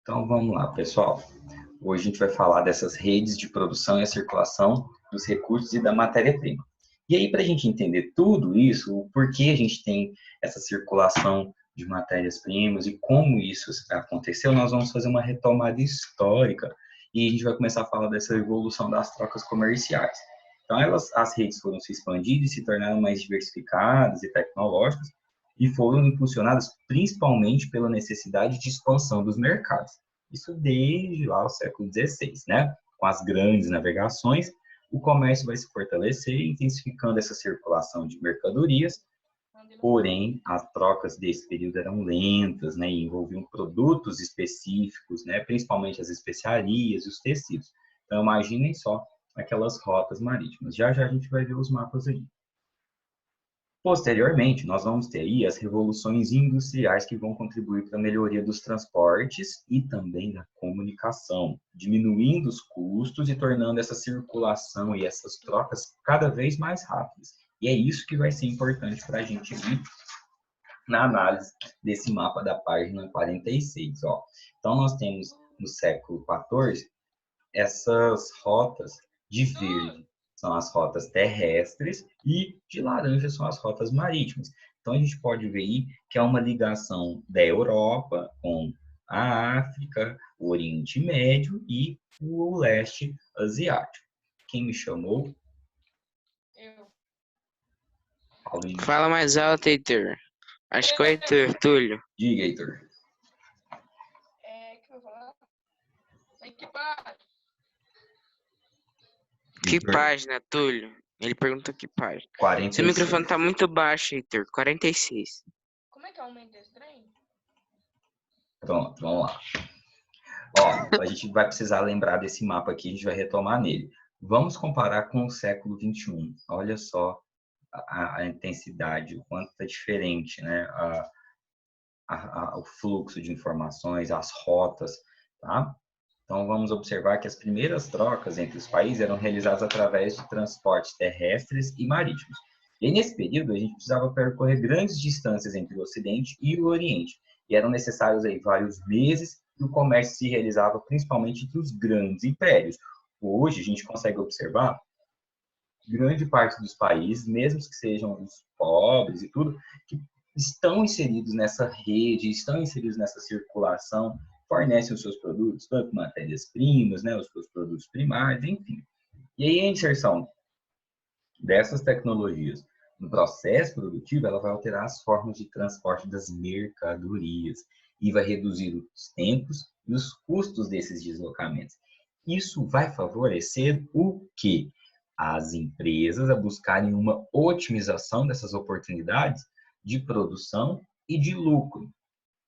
Então vamos lá, pessoal. Hoje a gente vai falar dessas redes de produção e a circulação dos recursos e da matéria-prima. E aí, para a gente entender tudo isso, o porquê a gente tem essa circulação de matérias-primas e como isso aconteceu, nós vamos fazer uma retomada histórica e a gente vai começar a falar dessa evolução das trocas comerciais. Então, as redes foram se expandindo e se tornaram mais diversificadas e tecnológicas e foram impulsionadas principalmente pela necessidade de expansão dos mercados. Isso desde lá o século XVI, né? Com as grandes navegações, o comércio vai se fortalecer, intensificando essa circulação de mercadorias, porém, as trocas desse período eram lentas, né? E envolviam produtos específicos, né? Principalmente as especiarias e os tecidos. Então, imaginem só aquelas rotas marítimas. Já já a gente vai ver os mapas aí. Posteriormente, nós vamos ter aí as revoluções industriais que vão contribuir para a melhoria dos transportes e também da comunicação, diminuindo os custos e tornando essa circulação e essas trocas cada vez mais rápidas. E é isso que vai ser importante para a gente ver na análise desse mapa da página 46. Ó. Então, nós temos no século XIV essas rotas de verde são as rotas terrestres e de laranja são as rotas marítimas. Então, a gente pode ver aí que é uma ligação da Europa com a África, o Oriente Médio e o leste asiático. Quem me chamou? Eu. Paulinho. Fala mais alto, Heitor. Acho que é o Heitor, Túlio. Diga, Heitor. Que eu vou falar? Equipagem. Que página, Túlio? Ele perguntou que página. 46. Seu microfone tá muito baixo, Heitor. 46. Como é que aumenta esse trem? Pronto, vamos lá. Ó, a gente vai precisar lembrar desse mapa aqui, a gente vai retomar nele. Vamos comparar com o século XXI. Olha só a intensidade, o quanto está diferente, né? O fluxo de informações, as rotas, tá? Então, vamos observar que as primeiras trocas entre os países eram realizadas através de transportes terrestres e marítimos. E nesse período, a gente precisava percorrer grandes distâncias entre o Ocidente e o Oriente. E eram necessários aí vários meses e o comércio se realizava principalmente entre os grandes impérios. Hoje, a gente consegue observar grande parte dos países, mesmo que sejam os pobres e tudo, que estão inseridos nessa rede, estão inseridos nessa circulação, fornecem os seus produtos, tanto matérias-primas, né, os seus produtos primários, enfim. E aí a inserção dessas tecnologias no processo produtivo, ela vai alterar as formas de transporte das mercadorias e vai reduzir os tempos e os custos desses deslocamentos. Isso vai favorecer o quê? As empresas a buscarem uma otimização dessas oportunidades de produção e de lucro.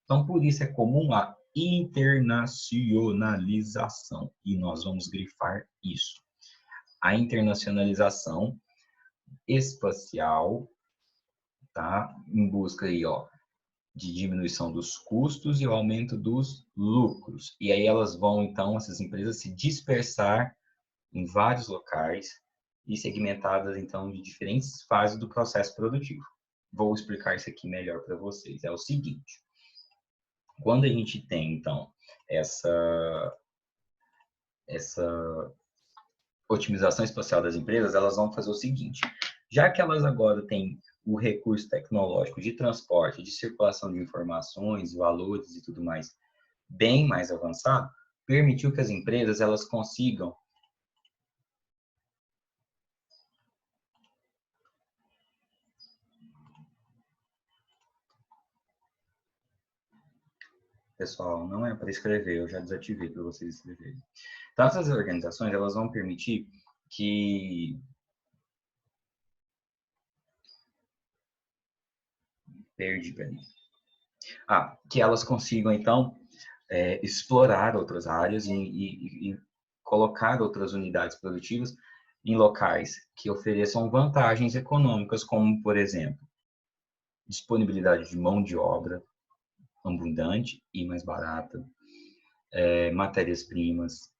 Então, por isso é comum a internacionalização, e nós vamos grifar isso. A internacionalização espacial, tá? Em busca aí, ó, de diminuição dos custos e o aumento dos lucros. E aí elas vão, então, essas empresas se dispersar em vários locais e segmentadas, então, de diferentes fases do processo produtivo. Vou explicar isso aqui melhor para vocês. É o seguinte, quando a gente tem, então, essa otimização espacial das empresas, elas vão fazer o seguinte, já que elas agora têm o recurso tecnológico de transporte, de circulação de informações, valores e tudo mais, bem mais avançado, permitiu que as empresas elas consigam Pessoal, não é para escrever, eu já desativei para vocês escreverem. Então, essas organizações, elas vão permitir que... que elas consigam, então, explorar outras áreas e colocar outras unidades produtivas em locais que ofereçam vantagens econômicas, como, por exemplo, disponibilidade de mão de obra abundante e mais barata, matérias-primas,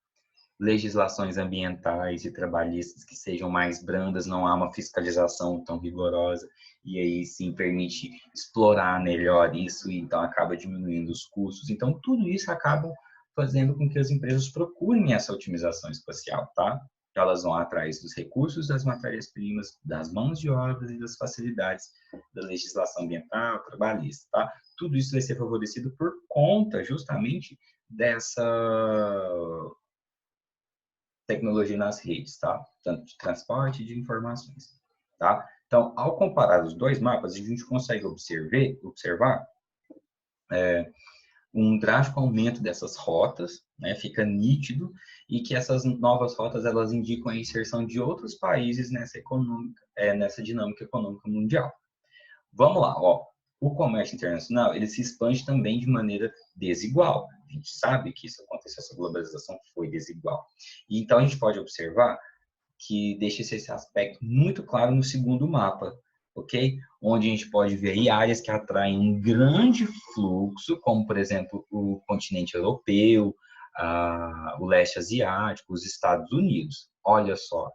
legislações ambientais e trabalhistas que sejam mais brandas, não há uma fiscalização tão rigorosa, e aí sim permite explorar melhor isso, e então acaba diminuindo os custos. Então, tudo isso acaba fazendo com que as empresas procurem essa otimização espacial, tá? Elas vão atrás dos recursos, das matérias-primas, das mãos de obra e das facilidades da legislação ambiental, trabalhista, tá? Tudo isso vai ser favorecido por conta, justamente, dessa tecnologia nas redes, tá? Tanto de transporte e de informações, tá? Então, ao comparar os dois mapas, a gente consegue observar um drástico aumento dessas rotas, né? Fica nítido, e que essas novas rotas elas indicam a inserção de outros países nessa dinâmica econômica mundial. Vamos lá, ó. O comércio internacional ele se expande também de maneira desigual. A gente sabe que isso aconteceu, essa globalização foi desigual. E então a gente pode observar que deixa esse aspecto muito claro no segundo mapa, ok? Onde a gente pode ver aí áreas que atraem um grande fluxo, como, por exemplo, o continente europeu, o leste asiático, os Estados Unidos. Olha só,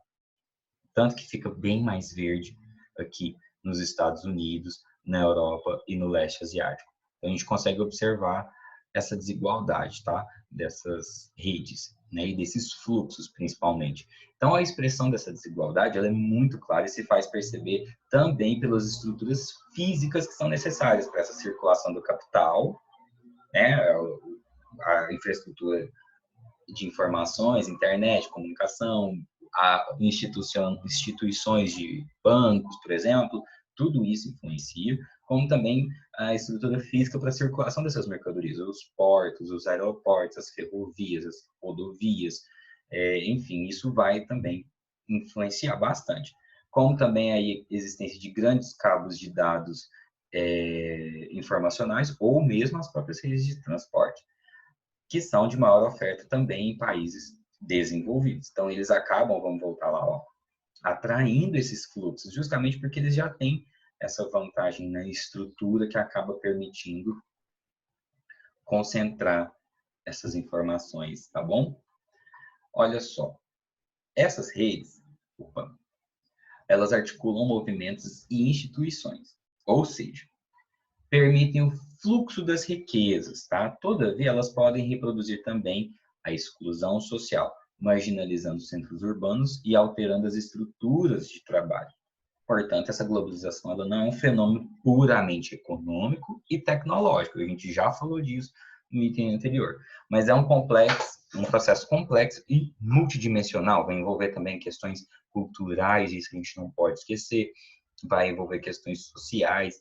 tanto que fica bem mais verde aqui nos Estados Unidos, na Europa e no leste asiático. Então, a gente consegue observar essa desigualdade, tá? Dessas redes, né? E desses fluxos, principalmente. Então, a expressão dessa desigualdade ela é muito clara e se faz perceber também pelas estruturas físicas que são necessárias para essa circulação do capital, né? A infraestrutura de informações, internet, comunicação, instituições de bancos, por exemplo, tudo isso influencia, como também a estrutura física para a circulação dessas mercadorias, os portos, os aeroportos, as ferrovias, as rodovias, enfim, isso vai também influenciar bastante. Como também a existência de grandes cabos de dados informacionais ou mesmo as próprias redes de transporte, que são de maior oferta também em países desenvolvidos. Então, eles acabam, vamos voltar lá, ó, atraindo esses fluxos, justamente porque eles já têm essa vantagem na estrutura que acaba permitindo concentrar essas informações, tá bom? Olha só, essas redes, elas articulam movimentos e instituições, ou seja, permitem o fluxo das riquezas, tá? Todavia, elas podem reproduzir também a exclusão social, marginalizando os centros urbanos e alterando as estruturas de trabalho. Portanto, essa globalização ela não é um fenômeno puramente econômico e tecnológico. A gente já falou disso no item anterior. Mas é um processo complexo e multidimensional. Vai envolver também questões culturais, isso a gente não pode esquecer. Vai envolver questões sociais,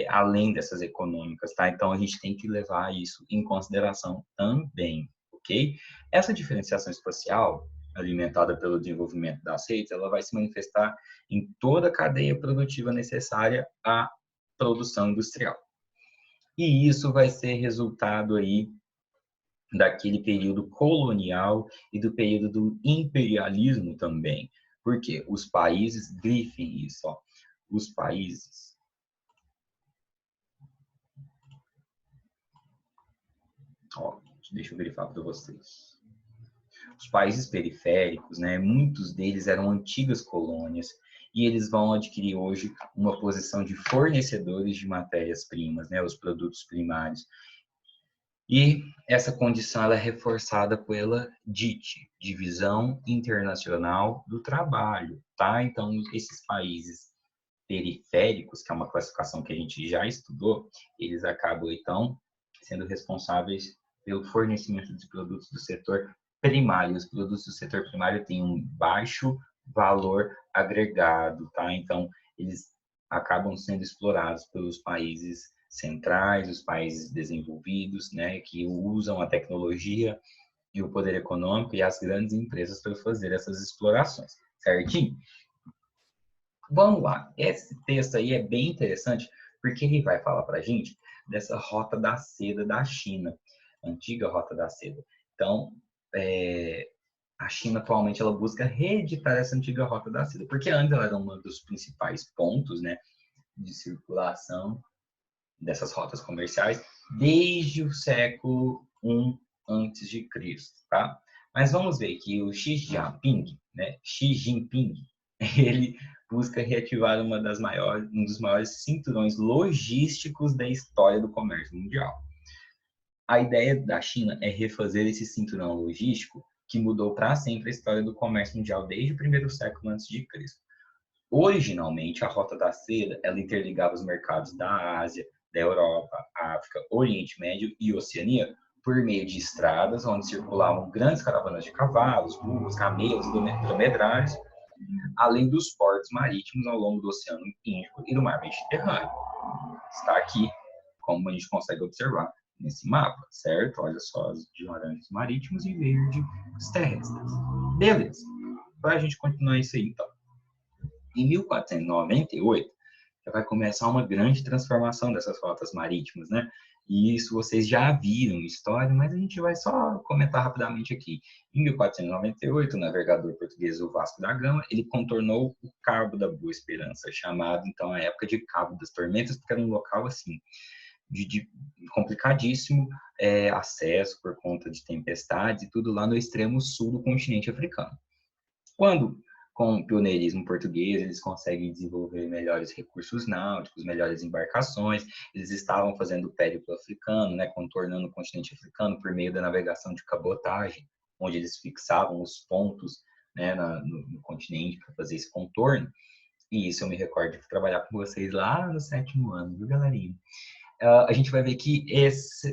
além dessas econômicas, tá? Então, a gente tem que levar isso em consideração também, ok? Essa diferenciação espacial, alimentada pelo desenvolvimento das redes, ela vai se manifestar em toda a cadeia produtiva necessária à produção industrial. E isso vai ser resultado aí daquele período colonial e do período do imperialismo também. Por quê? Os países, grifem isso, ó, os países deixa eu grifar para vocês. Os países periféricos, né, muitos deles eram antigas colônias e eles vão adquirir hoje uma posição de fornecedores de matérias-primas, né, os produtos primários. E essa condição ela é reforçada pela DIT, Divisão Internacional do Trabalho, tá? Então, esses países periféricos, que é uma classificação que a gente já estudou, eles acabam, então, sendo responsáveis pelo fornecimento de produtos do setor primário. Os produtos do setor primário têm um baixo valor agregado, tá? Então, eles acabam sendo explorados pelos países centrais, os países desenvolvidos, né, que usam a tecnologia e o poder econômico e as grandes empresas para fazer essas explorações, certinho? Vamos lá, esse texto aí é bem interessante, porque ele vai falar para a gente dessa rota da seda da China, antiga rota da seda. Então, a China atualmente ela busca reeditar essa antiga rota da seda, porque antes ela era um dos principais pontos, né, de circulação dessas rotas comerciais desde o século I antes de Cristo, tá? Mas vamos ver que o Xi Jinping, ele busca reativar um dos maiores cinturões logísticos da história do comércio mundial. A ideia da China é refazer esse cinturão logístico que mudou para sempre a história do comércio mundial desde o primeiro século antes de Cristo. Originalmente, a Rota da Seda, ela interligava os mercados da Ásia, da Europa, África, Oriente Médio e Oceania por meio de estradas onde circulavam grandes caravanas de cavalos, burros, camelos e dromedários, além dos portos marítimos ao longo do Oceano Índico e do Mar Mediterrâneo. Está aqui, como a gente consegue observar nesse mapa, certo? Olha só, de laranjas marítimos e verde os terrestres. Beleza. Para a gente continuar isso aí, então. Em 1498, já vai começar uma grande transformação dessas rotas marítimas, né? E isso vocês já viram em história, mas a gente vai só comentar rapidamente aqui. Em 1498, o navegador português o Vasco da Gama, ele contornou o Cabo da Boa Esperança, chamado então a época de Cabo das Tormentas, porque era um local assim de complicadíssimo acesso por conta de tempestades e tudo lá no extremo sul do continente africano. Quando com o pioneirismo português, eles conseguem desenvolver melhores recursos náuticos, melhores embarcações. Eles estavam fazendo o périplo africano, né, contornando o continente africano por meio da navegação de cabotagem, onde eles fixavam os pontos, né, no continente para fazer esse contorno. E isso eu me recordo de trabalhar com vocês lá no 7º ano, viu, galerinha? A gente vai ver que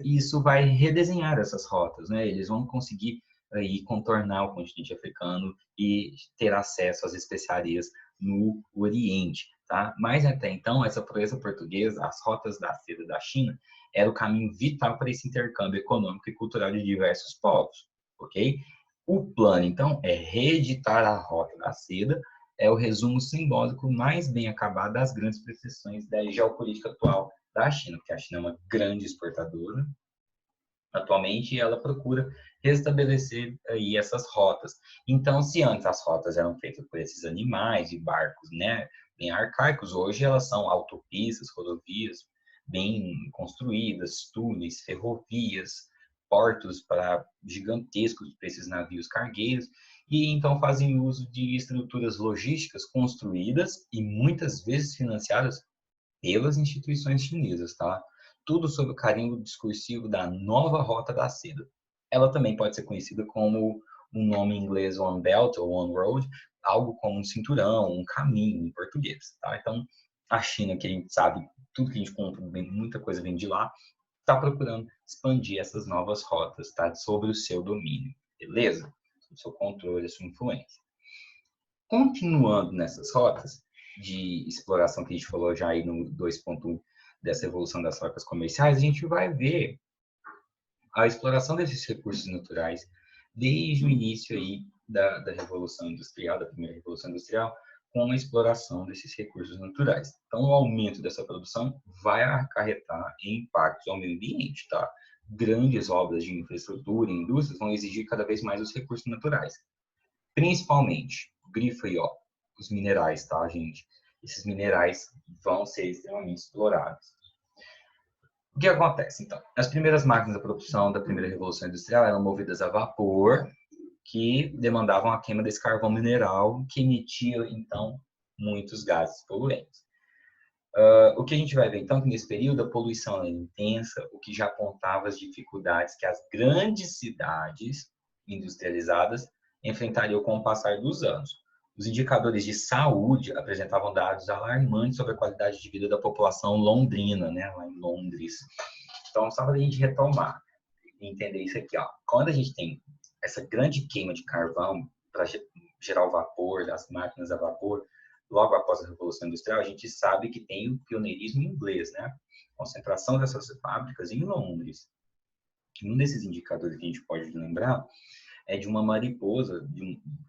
isso vai redesenhar essas rotas, né? Eles vão conseguir aí contornar o continente africano e ter acesso às especiarias no Oriente, tá? Mas até então, essa proeza portuguesa, as rotas da seda da China, era o caminho vital para esse intercâmbio econômico e cultural de diversos povos, ok? O plano, então, é reeditar a rota da seda, é o resumo simbólico mais bem acabado das grandes pretensões da geopolítica atual da China, porque a China é uma grande exportadora atualmente e ela procura restabelecer aí essas rotas. Então, se antes as rotas eram feitas por esses animais e barcos, né, bem arcaicos, hoje elas são autopistas, rodovias bem construídas, túneis, ferrovias, portos para gigantescos para esses navios cargueiros, e então fazem uso de estruturas logísticas construídas e muitas vezes financiadas pelas instituições chinesas, tá? Tudo sob o carimbo discursivo da nova Rota da Seda. Ela também pode ser conhecida como um nome em inglês One Belt ou One Road, algo como um cinturão, um caminho em português, tá? Então, a China, que a gente sabe, tudo que a gente compra, muita coisa vem de lá, está procurando expandir essas novas rotas, tá? Sobre o seu domínio, beleza? O seu controle, a sua influência. Continuando nessas rotas de exploração que a gente falou já aí no 2.1 dessa evolução das trocas comerciais, a gente vai ver a exploração desses recursos naturais desde o início aí da Revolução Industrial, da primeira Revolução Industrial, com a exploração desses recursos naturais. Então, o aumento dessa produção vai acarretar em impactos ao meio ambiente, tá? Grandes obras de infraestrutura e indústrias vão exigir cada vez mais os recursos naturais. Principalmente, grifo aí, ó, os minerais, tá, gente? Esses minerais vão ser extremamente explorados. O que acontece, então? As primeiras máquinas da produção da primeira Revolução Industrial eram movidas a vapor, que demandavam a queima desse carvão mineral, que emitia, então, muitos gases poluentes. O que a gente vai ver, então, que nesse período a poluição era intensa, o que já apontava as dificuldades que as grandes cidades industrializadas enfrentariam com o passar dos anos. Os indicadores de saúde apresentavam dados alarmantes sobre a qualidade de vida da população londrina, né, lá em Londres. Então, só para a gente retomar e entender isso aqui, ó. Quando a gente tem essa grande queima de carvão para gerar o vapor, das máquinas a vapor, logo após a Revolução Industrial, a gente sabe que tem o pioneirismo inglês, né? Concentração dessas fábricas em Londres. Um desses indicadores que a gente pode lembrar é de uma mariposa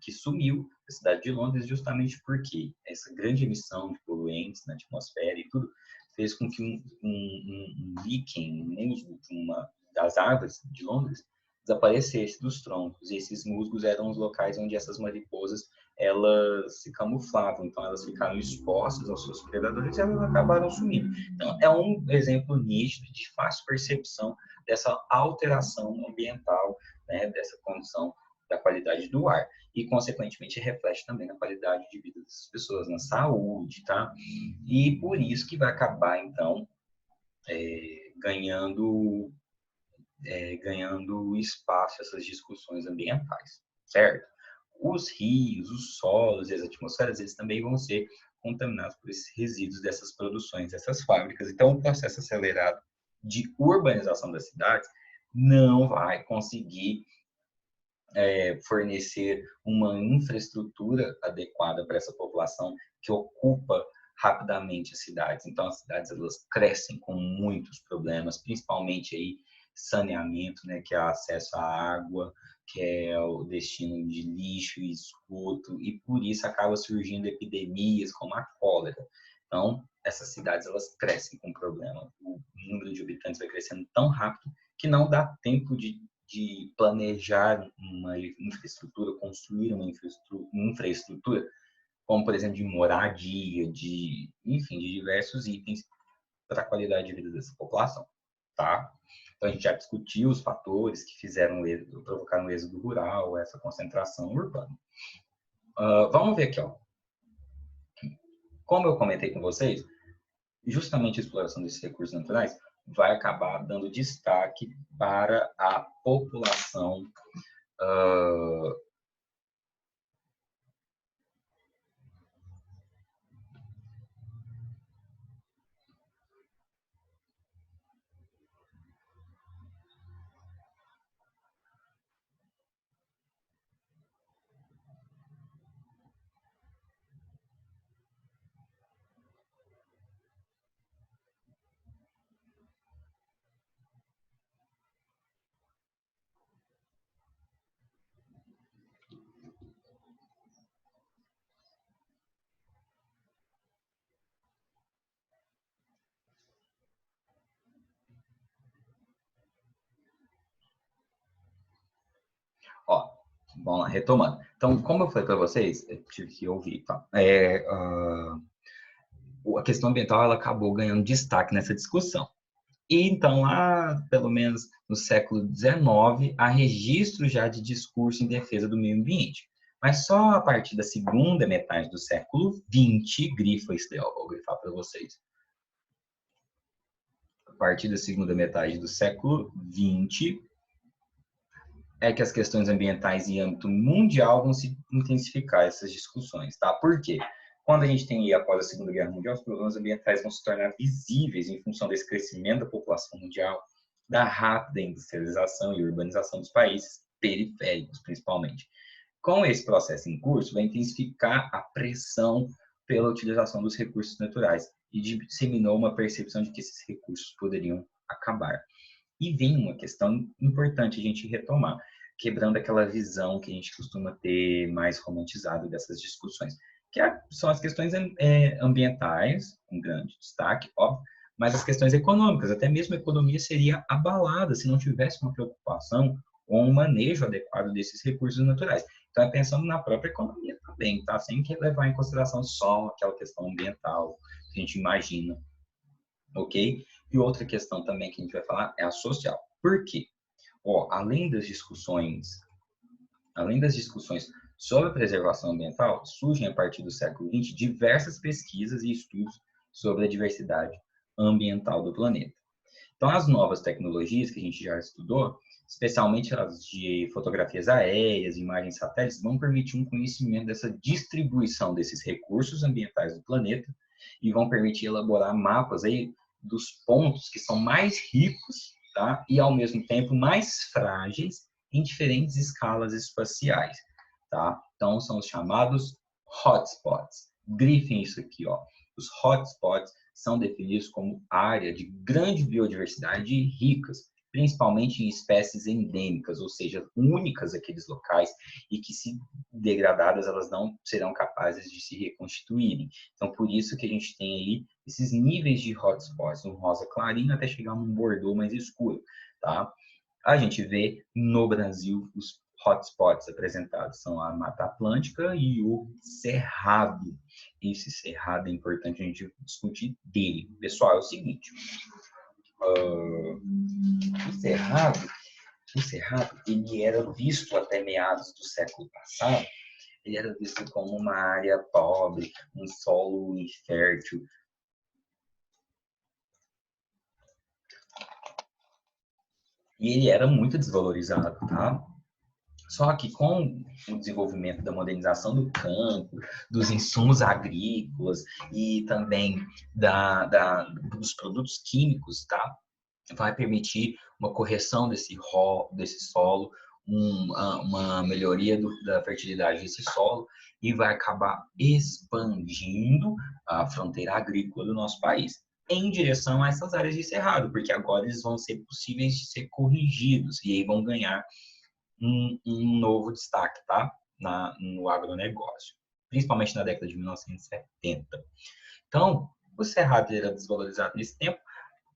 que sumiu da cidade de Londres justamente porque essa grande emissão de poluentes na atmosfera e tudo fez com que um líquen, um musgo de uma das árvores de Londres desaparecesse dos troncos. E esses musgos eram os locais onde essas mariposas elas se camuflavam, então elas ficaram expostas aos seus predadores e elas acabaram sumindo. Então, é um exemplo nítido de fácil percepção dessa alteração ambiental, né, dessa condição da qualidade do ar e, consequentemente, reflete também na qualidade de vida das pessoas, na saúde, tá? E por isso que vai acabar, então, ganhando ganhando espaço essas discussões ambientais, certo? Os rios, os solos e as atmosferas, eles também vão ser contaminados por esses resíduos dessas produções, dessas fábricas. Então, o processo acelerado de urbanização das cidades não vai conseguir fornecer uma infraestrutura adequada para essa população que ocupa rapidamente as cidades. Então, as cidades elas crescem com muitos problemas, principalmente aí saneamento, né, que é acesso à água, que é o destino de lixo e esgoto, e por isso acaba surgindo epidemias como a cólera. Então, essas cidades elas crescem com problema. O número de habitantes vai crescendo tão rápido que não dá tempo de planejar uma infraestrutura, construir uma infraestrutura, como, por exemplo, de moradia, enfim, de diversos itens para a qualidade de vida dessa população, tá? Então, a gente já discutiu os fatores que provocaram o êxodo rural, essa concentração urbana. Vamos ver aqui, ó. Como eu comentei com vocês, justamente a exploração desses recursos naturais vai acabar dando destaque para a população Ó, vamos lá, retomando. Então, como eu falei para vocês, eu tive que ouvir, tá? A questão ambiental ela acabou ganhando destaque nessa discussão. E então, lá, pelo menos no século XIX, há registro já de discurso em defesa do meio ambiente. Mas só a partir da segunda metade do século XX, grifa isso daí, ó, vou grifar para vocês. A partir da segunda metade do século XX, é que as questões ambientais em âmbito mundial vão se intensificar essas discussões, tá? Por quê? Quando a gente tem aí, após a Segunda Guerra Mundial, os problemas ambientais vão se tornar visíveis em função desse crescimento da população mundial, da rápida industrialização e urbanização dos países periféricos, principalmente. Com esse processo em curso, vai intensificar a pressão pela utilização dos recursos naturais e disseminou uma percepção de que esses recursos poderiam acabar. E vem uma questão importante a gente retomar, quebrando aquela visão que a gente costuma ter mais romantizado dessas discussões, que são as questões ambientais, com grande destaque, óbvio, mas as questões econômicas, até mesmo a economia seria abalada se não tivesse uma preocupação com um manejo adequado desses recursos naturais. Então, é pensando na própria economia também, tá? Sem que levar em consideração só aquela questão ambiental que a gente imagina, ok? E outra questão também que a gente vai falar é a social. Por quê? Além das discussões sobre a preservação ambiental, surgem a partir do século XX diversas pesquisas e estudos sobre a diversidade ambiental do planeta. Então, as novas tecnologias que a gente já estudou, especialmente as de fotografias aéreas, imagens satélites, vão permitir um conhecimento dessa distribuição desses recursos ambientais do planeta e vão permitir elaborar mapas aí dos pontos que são mais ricos, tá? E ao mesmo tempo mais frágeis em diferentes escalas espaciais, tá? Então são os chamados hotspots. Grifem isso aqui, ó. Os hotspots são definidos como área de grande biodiversidade e ricas, principalmente em espécies endêmicas, ou seja, únicas aqueles locais e que, se degradadas, elas não serão capazes de se reconstituírem. Então, por isso que a gente tem aí esses níveis de hotspots, um rosa clarinho até chegar num bordô mais escuro, tá? A gente vê no Brasil os hotspots apresentados são a Mata Atlântica e o Cerrado. Esse Cerrado é importante a gente discutir dele. Pessoal, é o seguinte, o Cerrado, ele era visto até meados do século passado, ele era visto como uma área pobre, um solo infértil. E ele era muito desvalorizado, tá? Só que com o desenvolvimento da modernização do campo, dos insumos agrícolas e também dos produtos químicos, tá? Vai permitir uma correção desse solo, uma melhoria da fertilidade desse solo e vai acabar expandindo a fronteira agrícola do nosso país em direção a essas áreas de cerrado, porque agora eles vão ser possíveis de ser corrigidos e aí vão ganhar um novo destaque, tá? No agronegócio, principalmente na década de 1970. Então, o cerrado era desvalorizado nesse tempo,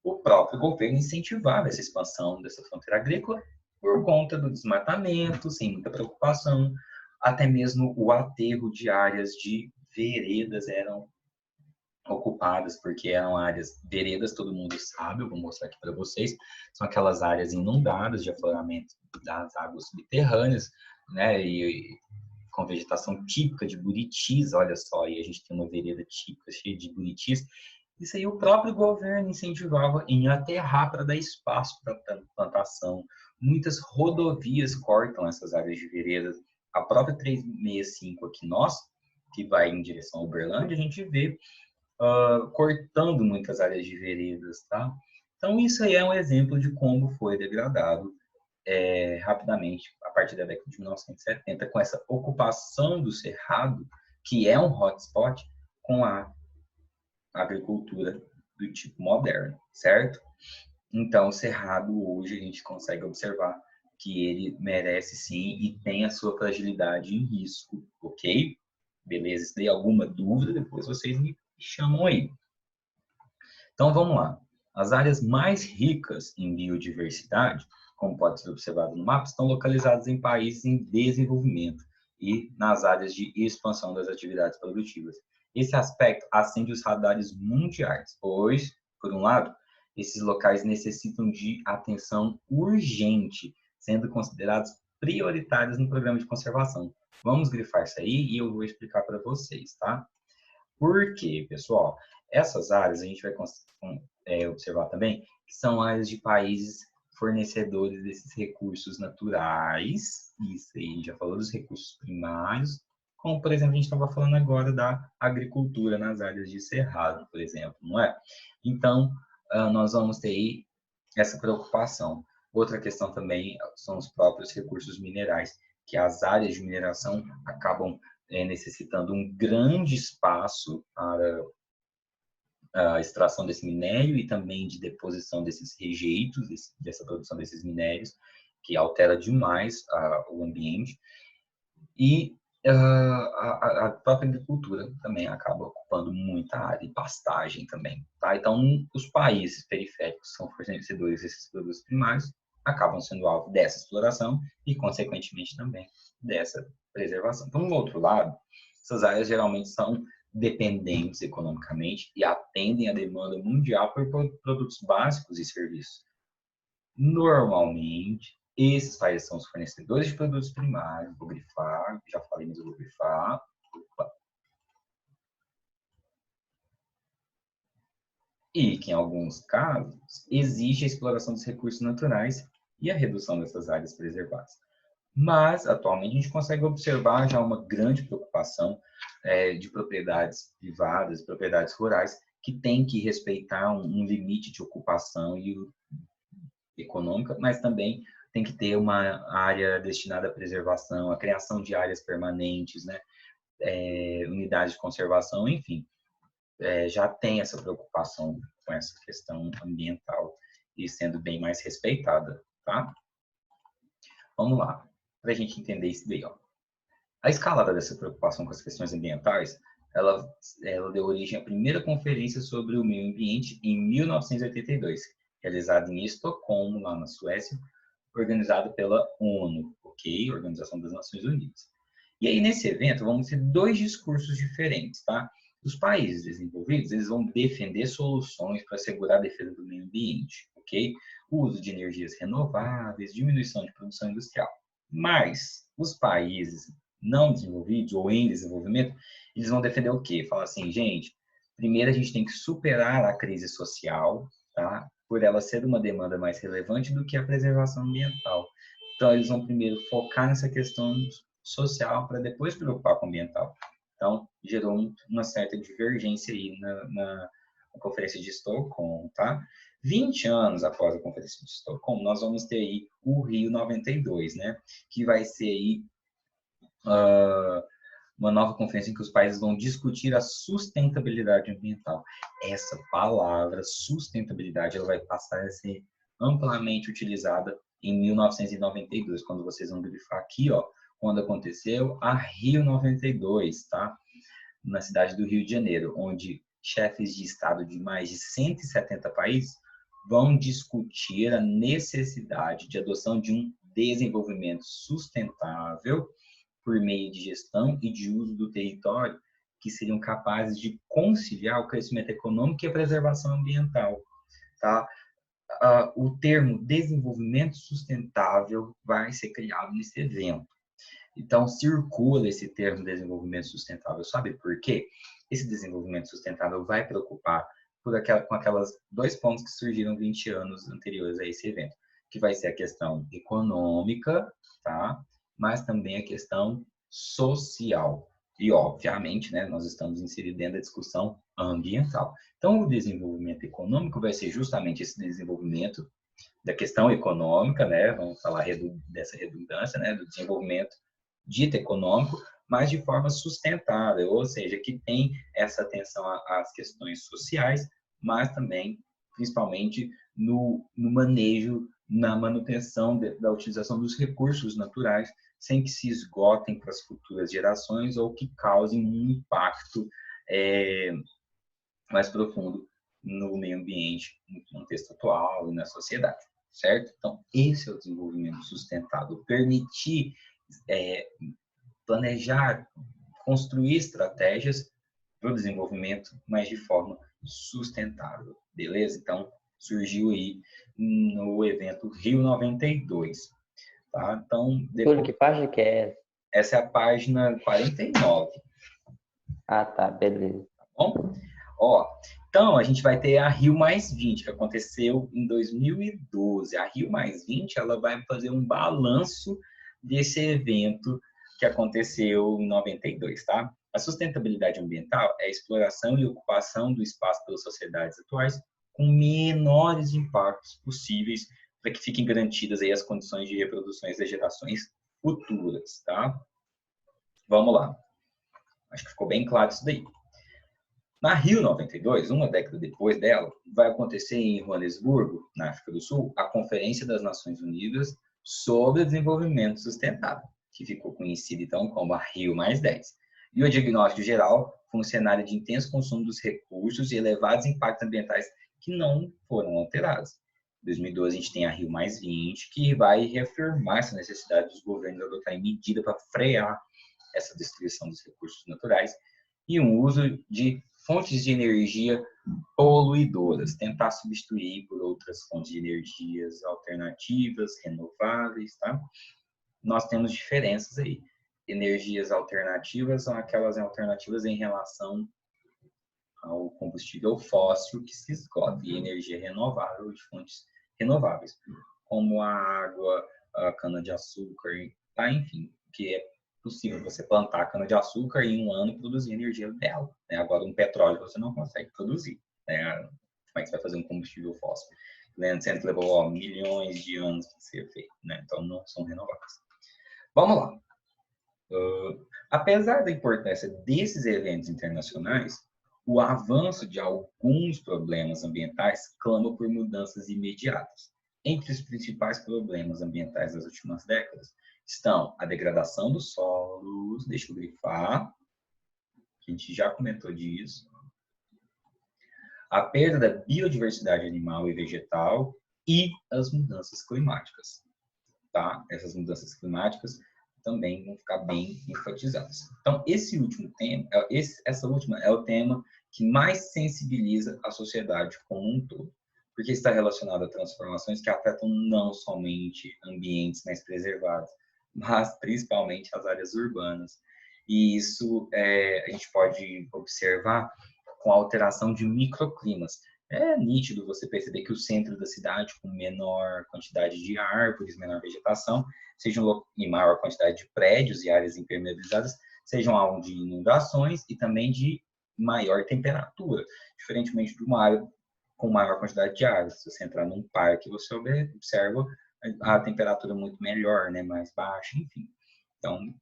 o próprio governo incentivava essa expansão dessa fronteira agrícola por conta do desmatamento, sem muita preocupação, até mesmo o aterro de áreas de veredas eram ocupadas, porque eram áreas veredas, todo mundo sabe, eu vou mostrar aqui para vocês, são aquelas áreas inundadas de afloramento das águas subterrâneas, né, e com vegetação típica de buritis, olha só, e a gente tem uma vereda típica cheia de buritis. Isso aí o próprio governo incentivava em aterrar para dar espaço para plantação. Muitas rodovias cortam essas áreas de veredas. A própria 365 aqui nós, que vai em direção a Uberlândia, a gente vê cortando muitas áreas de veredas, tá? Então isso aí é um exemplo de como foi degradado rapidamente a partir da década de 1970 com essa ocupação do cerrado, que é um hotspot, com a agricultura do tipo moderno, certo? Então, o cerrado hoje a gente consegue observar que ele merece sim e tem a sua fragilidade em risco, ok? Beleza? Se tem alguma dúvida, depois vocês me chamam aí. Então, vamos lá. As áreas mais ricas em biodiversidade, como pode ser observado no mapa, estão localizadas em países em desenvolvimento e nas áreas de expansão das atividades produtivas. Esse aspecto acende os radares mundiais, pois, por um lado, esses locais necessitam de atenção urgente, sendo considerados prioritários no programa de conservação. Vamos grifar isso aí e eu vou explicar para vocês, tá? Por quê, pessoal? Essas áreas a gente vai observar também que são áreas de países fornecedores desses recursos naturais, isso aí a gente já falou dos recursos primários, como, por exemplo, a gente estava falando agora da agricultura nas áreas de cerrado, por exemplo, não é? Então, nós vamos ter aí essa preocupação. Outra questão também são os próprios recursos minerais, que as áreas de mineração acabam necessitando um grande espaço para a extração desse minério e também de deposição desses rejeitos, dessa produção desses minérios, que altera demais o ambiente. E a própria agricultura também acaba ocupando muita área e pastagem também. Tá? Então, os países periféricos que são fornecedores desses produtos primários acabam sendo alvo dessa exploração e, consequentemente, também dessa preservação. Então, do outro lado, essas áreas geralmente são dependentes economicamente e atendem à demanda mundial por produtos básicos e serviços. Normalmente, esses países são os fornecedores de produtos primários, vou grifar, já falei, mas eu vou grifar. Opa. E que, em alguns casos, exige a exploração dos recursos naturais e a redução dessas áreas preservadas. Mas, atualmente, a gente consegue observar já uma grande preocupação de propriedades privadas, propriedades rurais, que tem que respeitar um limite de ocupação e econômica, mas também tem que ter uma área destinada à preservação, à criação de áreas permanentes, né? Unidades de conservação, enfim. Já tem essa preocupação com essa questão ambiental e sendo bem mais respeitada, tá? Vamos lá, para a gente entender isso daí, ó. A escalada dessa preocupação com as questões ambientais, ela deu origem à primeira conferência sobre o meio ambiente em 1982, realizada em Estocolmo, lá na Suécia, organizado pela ONU, ok? Organização das Nações Unidas. E aí, nesse evento, vamos ter dois discursos diferentes, tá? Os países desenvolvidos, eles vão defender soluções para assegurar a defesa do meio ambiente, ok? O uso de energias renováveis, diminuição de produção industrial. Mas os países não desenvolvidos ou em desenvolvimento, eles vão defender o quê? Falar assim, gente, primeiro a gente tem que superar a crise social, tá? por ela ser uma demanda mais relevante do que a preservação ambiental. Então, eles vão primeiro focar nessa questão social para depois preocupar com o ambiental. Então, gerou uma certa divergência aí na Conferência de Estocolmo, tá? 20 anos após a Conferência de Estocolmo, nós vamos ter aí o Rio 92, né? Que vai ser aí uma nova conferência em que os países vão discutir a sustentabilidade ambiental. Essa palavra, sustentabilidade, ela vai passar a ser amplamente utilizada em 1992, quando vocês vão grifar aqui, ó, quando aconteceu a Rio 92, tá? Na cidade do Rio de Janeiro, onde chefes de estado de mais de 170 países vão discutir a necessidade de adoção de um desenvolvimento sustentável por meio de gestão e de uso do território que seriam capazes de conciliar o crescimento econômico e a preservação ambiental, tá? O termo desenvolvimento sustentável vai ser criado nesse evento. Então, circula esse termo desenvolvimento sustentável. Sabe por quê? Esse desenvolvimento sustentável vai preocupar com aquelas 2 pontos que surgiram 20 anos anteriores a esse evento, que vai ser a questão econômica, tá? Mas também a questão social. E, obviamente, né, nós estamos inseridos dentro da discussão ambiental. Então, o desenvolvimento econômico vai ser justamente esse desenvolvimento da questão econômica, né? Vamos falar dessa redundância, né? Do desenvolvimento dito econômico, mas de forma sustentável, ou seja, que tem essa atenção às questões sociais, mas também, principalmente, no manejo, na manutenção da utilização dos recursos naturais, sem que se esgotem para as futuras gerações ou que causem um impacto mais profundo no meio ambiente, no contexto atual e na sociedade, certo? Então, esse é o desenvolvimento sustentável, permitir planejar, construir estratégias para o desenvolvimento, mas de forma sustentável, beleza? Então, surgiu aí no evento Rio 92, tá? Então, Túlio, que página que é essa é a página 49. Ah, tá, beleza. Tá bom? Ó, então, a gente vai ter a Rio Mais 20, que aconteceu em 2012. A Rio Mais 20, ela vai fazer um balanço desse evento que aconteceu em 92, tá? A sustentabilidade ambiental é a exploração e ocupação do espaço pelas sociedades atuais com menores impactos possíveis para que fiquem garantidas aí as condições de reproduções das gerações futuras, tá? Vamos lá. Acho que ficou bem claro isso daí. Na Rio 92, uma década depois dela, vai acontecer em Joanesburgo, na África do Sul, a Conferência das Nações Unidas sobre Desenvolvimento Sustentável, que ficou conhecida então como a Rio Mais 10. E o diagnóstico geral foi um cenário de intenso consumo dos recursos e elevados impactos ambientais que não foram alterados. Em 2012, a gente tem a Rio Mais 20, que vai reafirmar essa necessidade dos governos adotarem medidas para frear essa destruição dos recursos naturais e um uso de fontes de energia poluidoras, tentar substituir por outras fontes de energias alternativas, renováveis, tá? Nós temos diferenças aí. Energias alternativas são aquelas alternativas em relação ao combustível fóssil que se esgota, e energia renovável de fontes renováveis, como a água, a cana-de-açúcar, tá? Enfim, que é possível você plantar cana-de-açúcar e em um ano produzir energia dela, né? Agora, um petróleo você não consegue produzir, né? Como é que você vai fazer um combustível fóssil? Sendo que levou milhões de anos para ser feito, né? Então, não são renováveis. Vamos lá. Apesar da importância desses eventos internacionais, o avanço de alguns problemas ambientais clama por mudanças imediatas. Entre os principais problemas ambientais das últimas décadas estão a degradação dos solos, deixa eu grifar, a gente já comentou disso, a perda da biodiversidade animal e vegetal e as mudanças climáticas, tá? Essas mudanças climáticas também vão ficar bem enfatizadas. Então, essa última é o tema que mais sensibiliza a sociedade como um todo, porque está relacionado a transformações que afetam não somente ambientes mais preservados, mas principalmente as áreas urbanas. E isso a gente pode observar com a alteração de microclimas. É nítido você perceber que o centro da cidade, com menor quantidade de árvores, menor vegetação, e maior quantidade de prédios e áreas impermeabilizadas, sejam alvo de inundações e também de maior temperatura, diferentemente de uma área com maior quantidade de árvores. Se você entrar num parque, você observa a temperatura muito melhor, né, mais baixa, enfim. Então,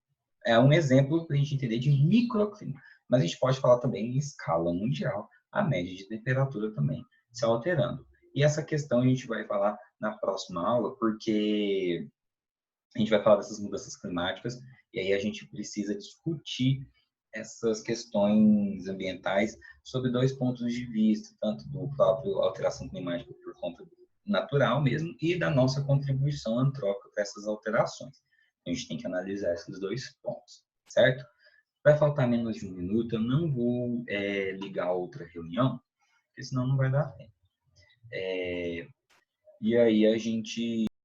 é um exemplo para a gente entender de microclima. Mas a gente pode falar também em escala mundial, a média de temperatura também se alterando. E essa questão a gente vai falar na próxima aula, porque a gente vai falar dessas mudanças climáticas e aí a gente precisa discutir essas questões ambientais sob dois pontos de vista, tanto do próprio alteração climática por conta natural mesmo e da nossa contribuição antrópica para essas alterações. A gente tem que analisar esses dois pontos, certo? Vai faltar menos de um minuto, eu não vou ligar outra reunião, porque senão não vai dar tempo. E aí a gente